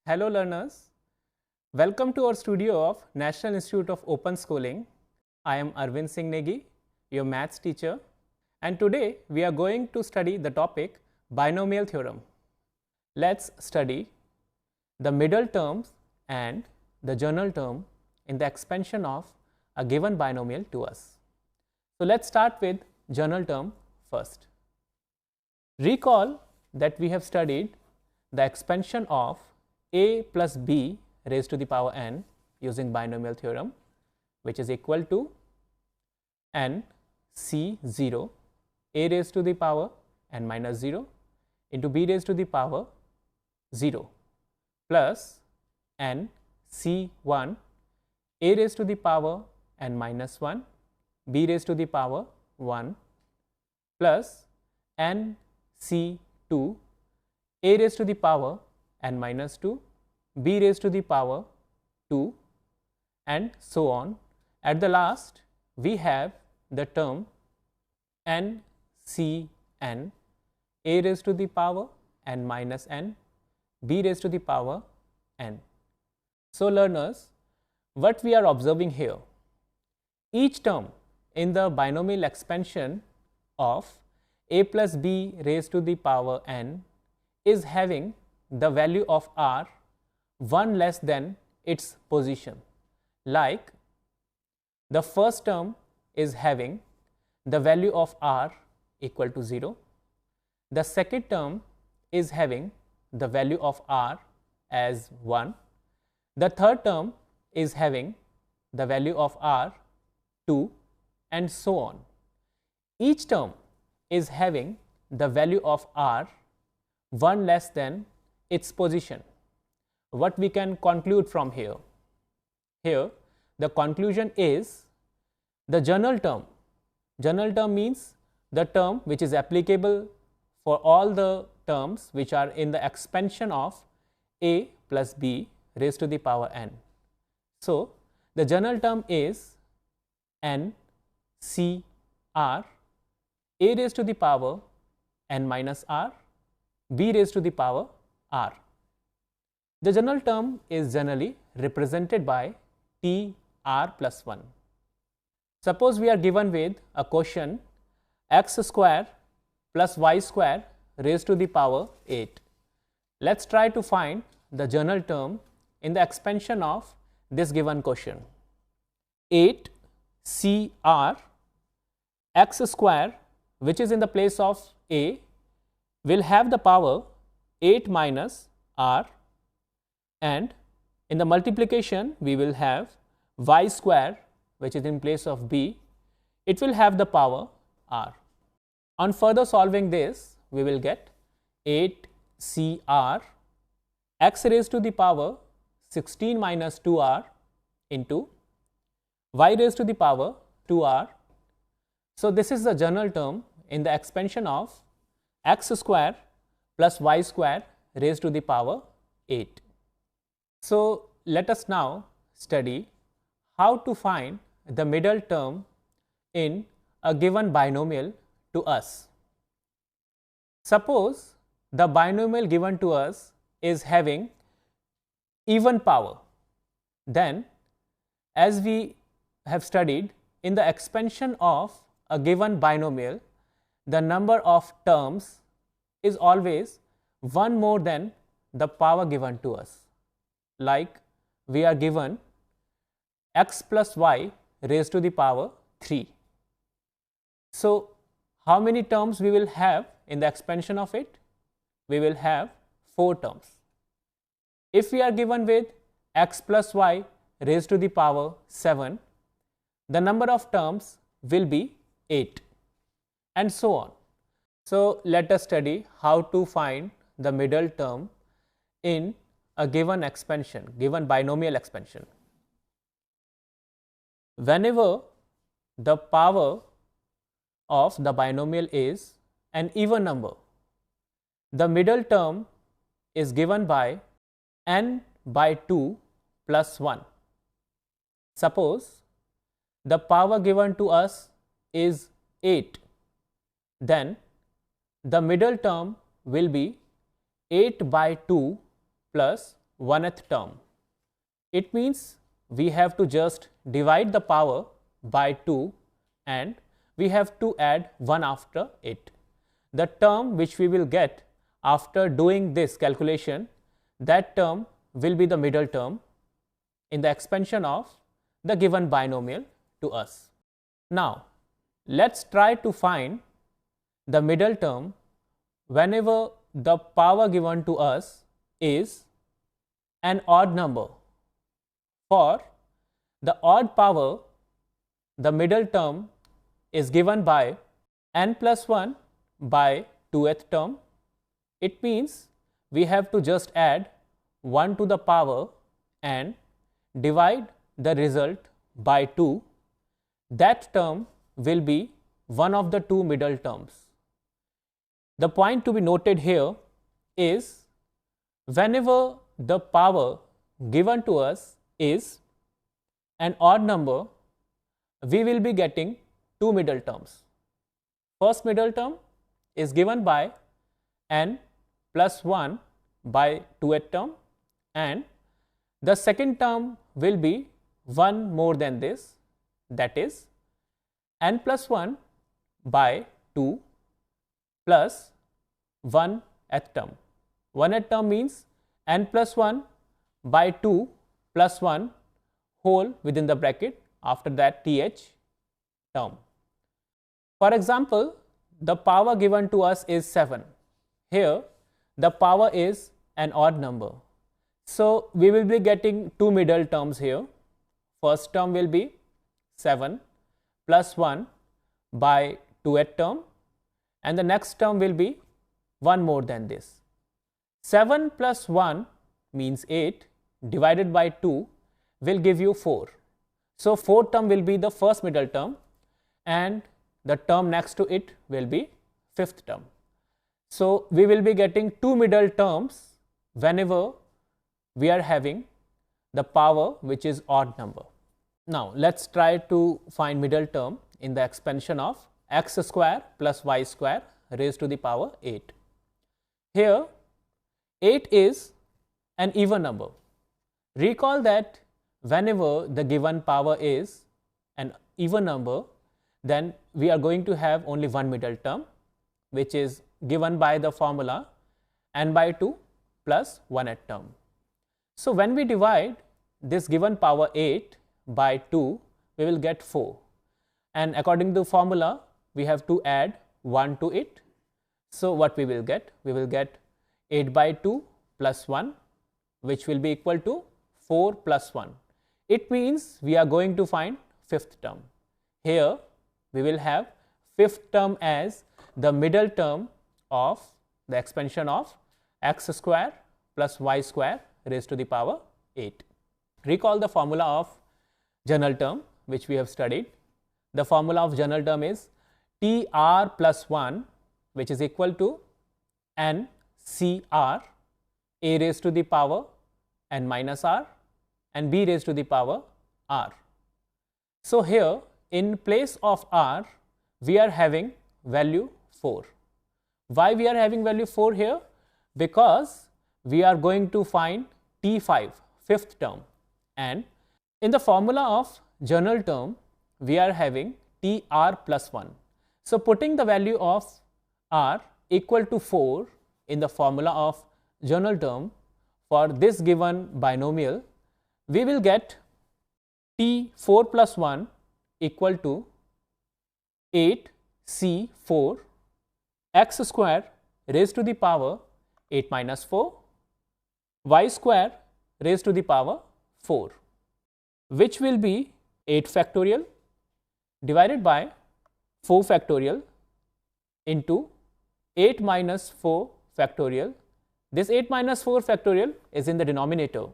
Hello learners, welcome to our studio of National Institute of Open Schooling. I am Arvind Singh Negi, your maths teacher, and today we are going to study the topic binomial theorem. Let's study the middle terms and the general term in the expansion of a given binomial to us. So let's start with general term first. Recall that we have studied the expansion of a plus b raised to the power n using binomial theorem, which is equal to n c0 a raised to the power n minus 0 into b raised to the power 0 plus n c1 a raised to the power n minus 1 b raised to the power 1 plus n c2 a raised to the power n minus 2 b raised to the power 2 and so on. At the last we have the term n c n a raised to the power n minus n b raised to the power n. So learners, what we are observing here, each term in the binomial expansion of a plus b raised to the power n is having the value of r 1 less than its position. Like the first term is having the value of r equal to 0, the second term is having the value of r as 1, the third term is having the value of r 2 and so on. Each term is having the value of r 1 less than its position. What we can conclude from here? Here the conclusion is the general term. General term means the term which is applicable for all the terms which are in the expansion of a plus b raised to the power n. So the general term is n c r a raised to the power n minus r b raised to the power r. The general term is generally represented by t r plus 1. Suppose we are given with a question x square plus y square raised to the power 8. Let's try to find the general term in the expansion of this given question. 8 c r x square, which is in the place of a, will have the power 8 minus r, and in the multiplication we will have y square, which is in place of b, it will have the power r. On further solving this, we will get 8 c r x raised to the power 16 minus 2r into y raised to the power 2r. So this is the general term in the expansion of x square plus y square raised to the power 8. So let us now study how to find the middle term in a given binomial to us. Suppose the binomial given to us is having even power, then as we have studied, in the expansion of a given binomial, the number of terms is always one more than the power given to us. Like we are given x plus y raised to the power 3. So how many terms we will have in the expansion of it? We will have 4 terms. If we are given with x plus y raised to the power 7, the number of terms will be 8 and so on. So let us study how to find the middle term in a given expansion, given binomial expansion. Whenever the power of the binomial is an even number, the middle term is given by n by 2 plus 1. Suppose the power given to us is 8, then the middle term will be 8 by 2 plus 1th term. It means we have to just divide the power by 2 and we have to add 1 after it. The term which we will get after doing this calculation, that term will be the middle term in the expansion of the given binomial to us. Now, let's try to find the middle term whenever the power given to us is an odd number. For the odd power, the middle term is given by n plus 1 by 2th term. It means we have to just add 1 to the power and divide the result by 2. That term will be one of the two middle terms. The point to be noted here is whenever the power given to us is an odd number, we will be getting two middle terms. First middle term is given by n plus 1 by 2th term, and the second term will be one more than this, that is n plus 1 by 2 plus 1th term. 1th term means n plus 1 by 2 plus 1 whole within the bracket, after that th term. For example, the power given to us is 7. Here the power is an odd number. So we will be getting two middle terms here. First term will be 7 plus 1 by 2th term, and the next term will be one more than this. 7 plus 1 means 8 divided by 2 will give you 4. So 4th term will be the first middle term and the term next to it will be 5th term. So we will be getting two middle terms whenever we are having the power which is odd number. Now let's try to find middle term in the expansion of x square plus y square raised to the power 8. Here 8 is an even number. Recall that whenever the given power is an even number, then we are going to have only one middle term, which is given by the formula n by 2 plus 1th term. So when we divide this given power 8 by 2, we will get 4, and according to the formula we have to add 1 to it. So what we will get? We will get 8 by 2 plus 1, which will be equal to 4 plus 1. It means we are going to find 5th term. Here we will have 5th term as the middle term of the expansion of x square plus y square raised to the power 8. Recall the formula of general term which we have studied. The formula of general term is TR plus 1, which is equal to NCR, a raised to the power n minus r and b raised to the power r. So here in place of r we are having value 4. Why we are having value 4 here? Because we are going to find T5, 5th term, and in the formula of general term we are having TR plus 1. So putting the value of r equal to 4 in the formula of general term for this given binomial, we will get T4 plus 1 equal to 8C4 x square raised to the power 8 minus 4 y square raised to the power 4, which will be 8 factorial divided by 4 factorial into 8 minus 4 factorial. This 8 minus 4 factorial is in the denominator.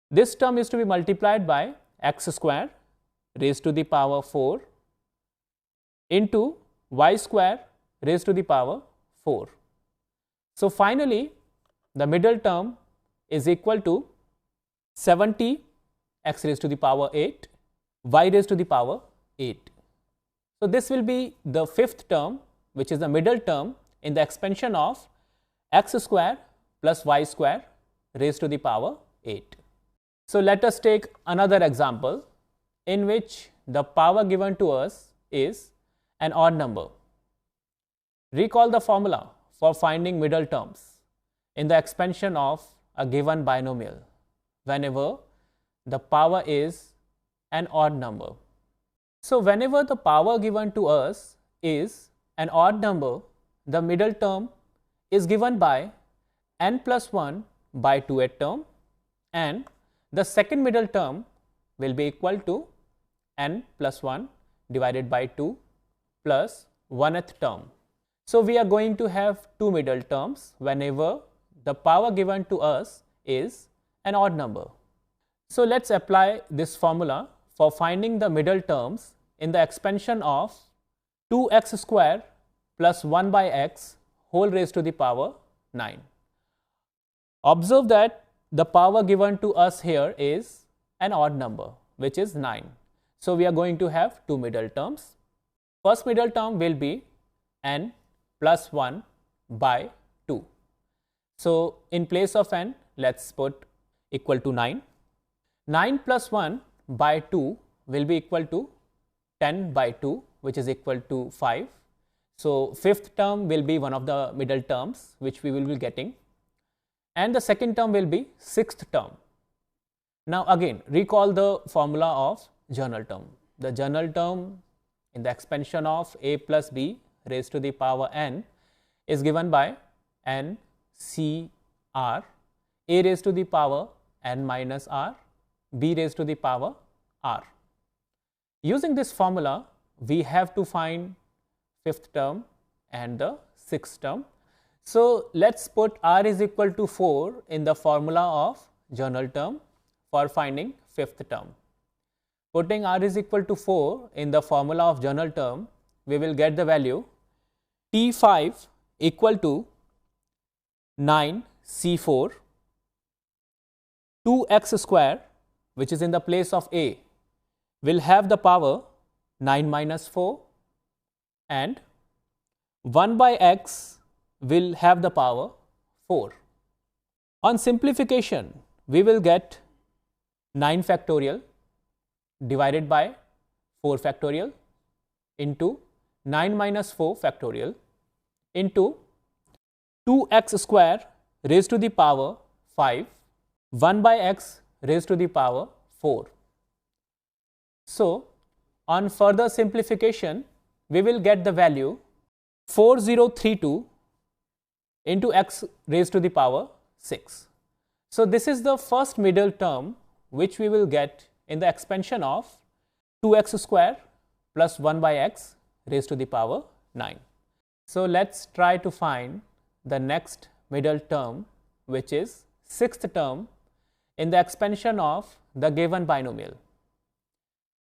This term is to be multiplied by x square raised to the power 4 into y square raised to the power 4. So finally the middle term is equal to 70 x raised to the power 8 y raised to the power 8. So this will be the 5th term, which is the middle term in the expansion of x square plus y square raised to the power 8. So let us take another example in which the power given to us is an odd number. Recall the formula for finding middle terms in the expansion of a given binomial whenever the power is an odd number. So whenever the power given to us is an odd number, the middle term is given by n plus 1 by 2th term, and the second middle term will be equal to n plus 1 divided by 2 plus 1th term. So we are going to have two middle terms whenever the power given to us is an odd number. So let's apply this formula for finding the middle terms in the expansion of 2x square plus 1 by x whole raised to the power 9. Observe that the power given to us here is an odd number, which is 9. So we are going to have two middle terms. First middle term will be n plus 1 by 2. So in place of n, let's put equal to 9. 9 plus 1 by 2 will be equal to 10 by 2, which is equal to 5. So fifth term will be one of the middle terms which we will be getting, and the second term will be sixth term. Now again, recall the formula of journal term. The journal term in the expansion of a plus b raised to the power n is given by n c r, a raised to the power n minus r, b raised to the power r. Using this formula, we have to find fifth term and the sixth term. So let's put r is equal to 4 in the formula of journal term for finding fifth term. Putting r is equal to 4 in the formula of journal term, we will get the value T5 equal to 9C4, 2x square, which is in the place of a, will have the power 9 minus 4, and 1 by x will have the power 4. On simplification, we will get 9 factorial divided by 4 factorial into 9 minus 4 factorial into 2x square raised to the power 5, 1 by x raised to the power 4. So on further simplification, we will get the value 4032 into x raised to the power 6. So this is the first middle term which we will get in the expansion of 2x square plus 1 by x raised to the power 9. So let's try to find the next middle term, which is sixth term in the expansion of the given binomial.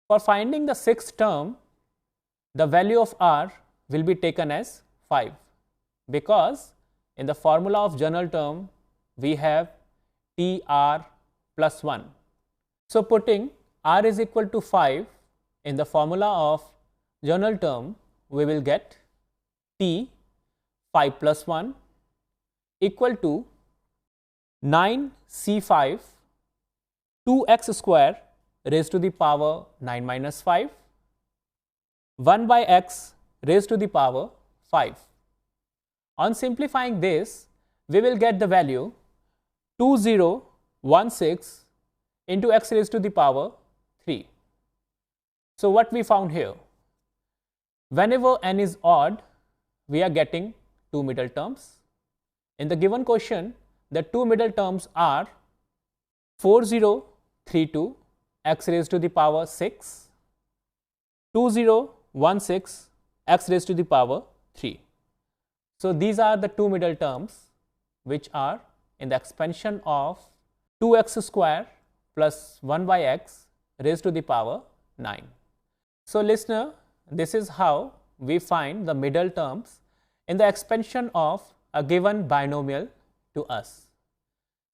For finding the sixth term, the value of r will be taken as 5, because in the formula of journal term we have tr plus 1. So putting r is equal to 5 in the formula of journal term, we will get t 5 plus 1 equal to 9c5 2x square raised to the power 9 minus 5, 1 by x raised to the power 5. On simplifying this, we will get the value 2016 into x raised to the power 3. So what we found here? Whenever n is odd, we are getting two middle terms. In the given question, the two middle terms are 4032 x raised to the power 6, 2016 x raised to the power 3. So these are the two middle terms which are in the expansion of 2x square plus 1 by x raised to the power 9. So listener, this is how we find the middle terms in the expansion of a given binomial to us.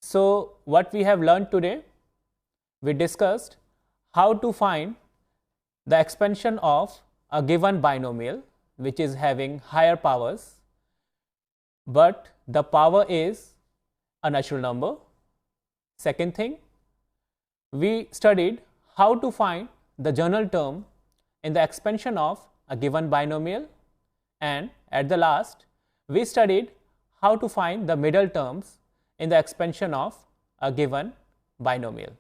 So what we have learned today, we discussed how to find the expansion of a given binomial which is having higher powers, but the power is a natural number. Second thing, we studied how to find the general term in the expansion of a given binomial, and at the last we studied how to find the middle terms in the expansion of a given binomial.